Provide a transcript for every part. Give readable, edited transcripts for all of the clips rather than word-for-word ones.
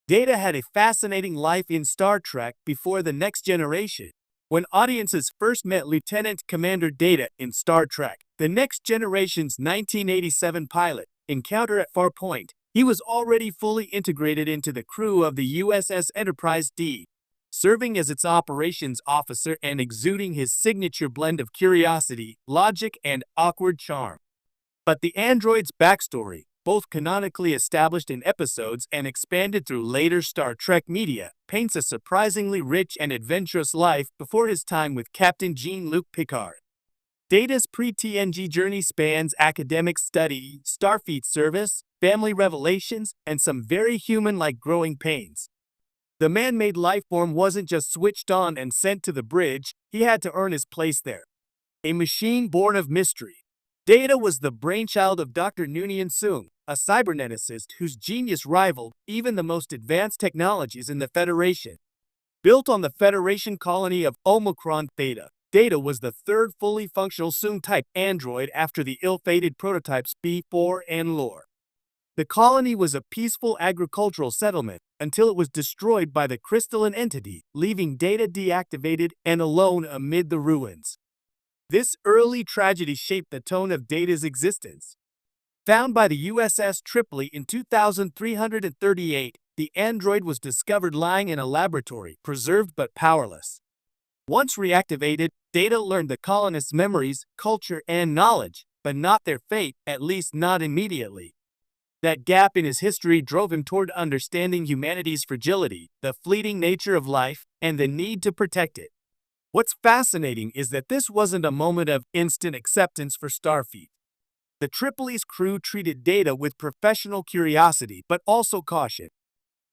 Data had a fascinating life in Star Trek before The Next Generation. When audiences first met Lieutenant Commander Data in Star Trek, The Next Generation's 1987 pilot, Encounter at Farpoint, he was already fully integrated into the crew of the USS Enterprise D, serving as its operations officer and exuding his signature blend of curiosity, logic, and awkward charm. But the android's backstory, both canonically established in episodes and expanded through later Star Trek media, paints a surprisingly rich and adventurous life before his time with Captain Jean-Luc Picard. Data's pre-TNG journey spans academic study, Starfleet service, family revelations, and some very human-like growing pains. The man-made lifeform wasn't just switched on and sent to the bridge, he had to earn his place there. A machine born of mystery. Data was the brainchild of Dr. Noonien Soong, a cyberneticist whose genius rivaled even the most advanced technologies in the Federation. Built on the Federation colony of Omicron Theta, Data was the third fully functional Soong-type android after the ill-fated prototypes B4 and Lore. The colony was a peaceful agricultural settlement until it was destroyed by the crystalline entity, leaving Data deactivated and alone amid the ruins. This early tragedy shaped the tone of Data's existence. Found by the USS Tripoli in 2338, the android was discovered lying in a laboratory, preserved but powerless. Once reactivated, Data learned the colonists' memories, culture, and knowledge, but not their fate, at least not immediately. That gap in his history drove him toward understanding humanity's fragility, the fleeting nature of life, and the need to protect it. What's fascinating is that this wasn't a moment of instant acceptance for Starfleet. The Tripoli's crew treated Data with professional curiosity but also caution.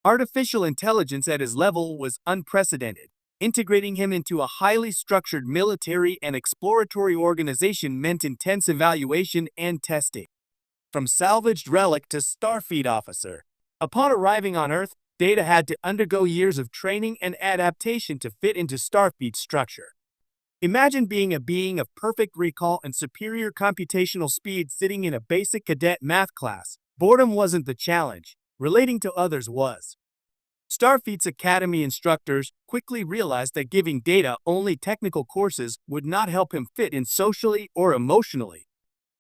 Artificial intelligence at his level was unprecedented. Integrating him into a highly structured military and exploratory organization meant intense evaluation and testing. From salvaged relic to Starfleet officer. Upon arriving on Earth, Data had to undergo years of training and adaptation to fit into Starfleet's structure. Imagine being a being of perfect recall and superior computational speed sitting in a basic cadet math class. Boredom wasn't the challenge, relating to others was. Starfleet's Academy instructors quickly realized that giving Data only technical courses would not help him fit in socially or emotionally.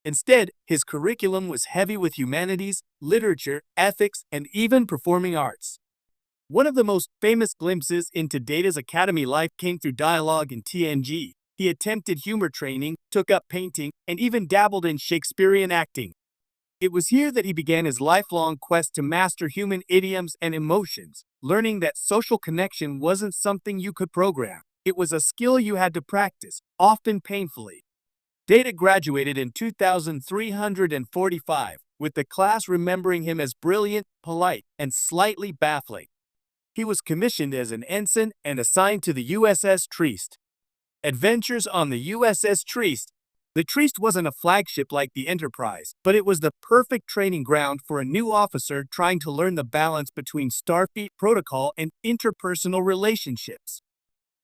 Instead, his curriculum was heavy with humanities, literature, ethics, and even performing arts. One of the most famous glimpses into Data's academy life came through dialogue in TNG. He attempted humor training, took up painting, and even dabbled in Shakespearean acting. It was here that he began his lifelong quest to master human idioms and emotions, learning that social connection wasn't something you could program. It was a skill you had to practice, often painfully. Data graduated in 2345, with the class remembering him as brilliant, polite, and slightly baffling. He was commissioned as an ensign and assigned to the USS Trieste. Adventures on the USS Trieste. The Trieste wasn't a flagship like the Enterprise, but it was the perfect training ground for a new officer trying to learn the balance between Starfleet protocol and interpersonal relationships.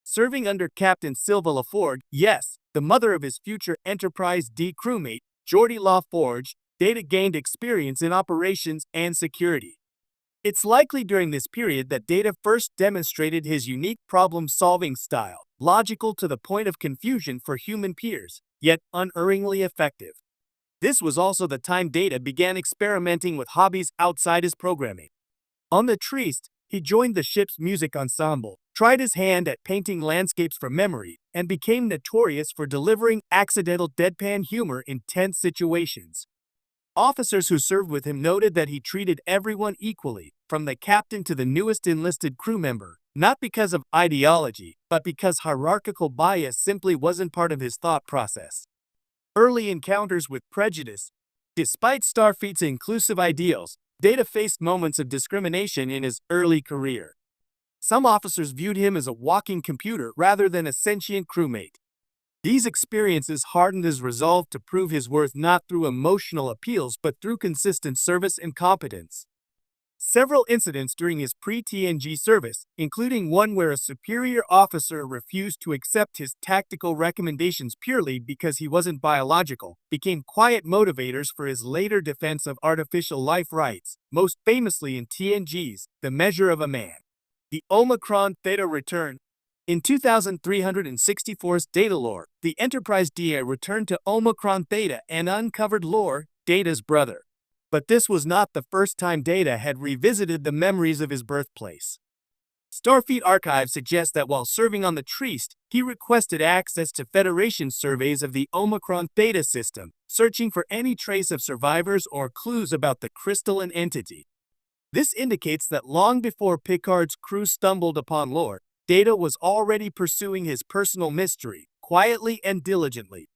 Serving under Captain Sylva LaForge, yes, the mother of his future Enterprise D crewmate, Geordi LaForge, Data gained experience in operations and security. It's likely during this period that Data first demonstrated his unique problem-solving style, logical to the point of confusion for human peers, yet unerringly effective. This was also the time Data began experimenting with hobbies outside his programming. On the Trieste, he joined the ship's music ensemble, tried his hand at painting landscapes from memory, and became notorious for delivering accidental deadpan humor in tense situations. Officers who served with him noted that he treated everyone equally, from the captain to the newest enlisted crew member, not because of ideology, but because hierarchical bias simply wasn't part of his thought process. Early encounters with prejudice. Despite Starfleet's inclusive ideals, Data faced moments of discrimination in his early career. Some officers viewed him as a walking computer rather than a sentient crewmate. These experiences hardened his resolve to prove his worth not through emotional appeals but through consistent service and competence. several incidents during his pre-TNG service, including one where a superior officer refused to accept his tactical recommendations purely because he wasn't biological, became quiet motivators for his later defense of artificial life rights, most famously in TNG's The Measure of a Man. The Omicron Theta Return. In 2364's Data Lore, the Enterprise DA returned to Omicron Theta and uncovered Lore, Data's brother. But this was not the first time Data had revisited the memories of his birthplace. Starfleet archives suggest that while serving on the Trieste, he requested access to Federation surveys of the Omicron Theta system, searching for any trace of survivors or clues about the crystalline entity. This indicates that long before Picard's crew stumbled upon Lore, Data was already pursuing his personal mystery, quietly and diligently.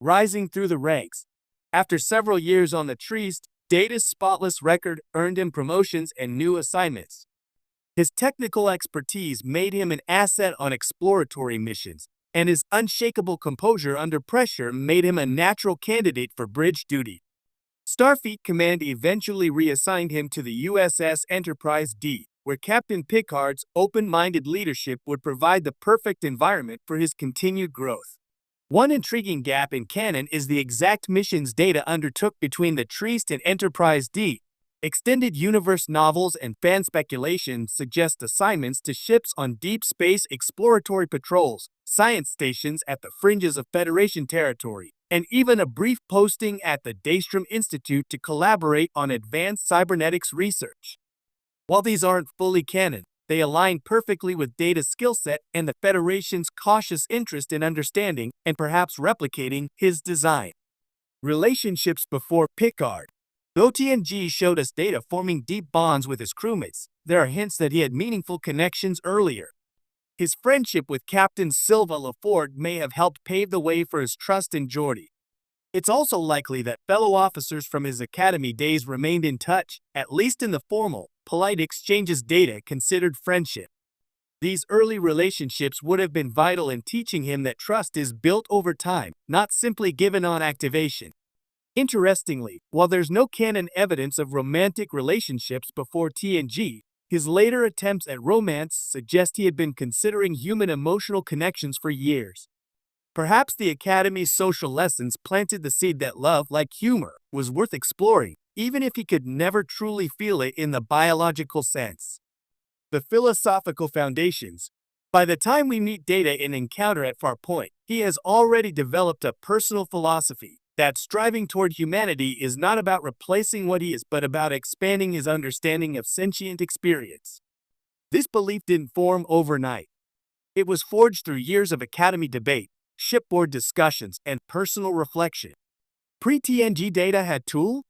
Rising through the ranks. After several years on the Trieste, Data's spotless record earned him promotions and new assignments. His technical expertise made him an asset on exploratory missions, and his unshakable composure under pressure made him a natural candidate for bridge duty. Starfleet Command eventually reassigned him to the USS Enterprise D, where Captain Picard's open-minded leadership would provide the perfect environment for his continued growth. One intriguing gap in canon is the exact missions Data undertook between the Trieste and Enterprise D. Extended universe novels and fan speculation suggest assignments to ships on deep space exploratory patrols, science stations at the fringes of Federation territory, and even a brief posting at the Daystrom Institute to collaborate on advanced cybernetics research. While these aren't fully canon, they align perfectly with Data's skill set and the Federation's cautious interest in understanding and perhaps replicating his design. Relationships before Picard. Though TNG showed us Data forming deep bonds with his crewmates, there are hints that he had meaningful connections earlier. His friendship with Captain Silva LaForge may have helped pave the way for his trust in Geordi. It's also likely that fellow officers from his academy days remained in touch, at least in the formal, polite exchanges Data considered friendship. These early relationships would have been vital in teaching him that trust is built over time, not simply given on activation. Interestingly, while there's no canon evidence of romantic relationships before TNG, his later attempts at romance suggest he had been considering human emotional connections for years. Perhaps the Academy's social lessons planted the seed that love, like humor, was worth exploring, even if he could never truly feel it in the biological sense. The philosophical foundations. By the time we meet Data in Encounter at Farpoint, he has already developed a personal philosophy that striving toward humanity is not about replacing what he is, but about expanding his understanding of sentient experience. This belief didn't form overnight. It was forged through years of Academy debate, shipboard discussions, and personal reflection. Pre-TNG Data had tools,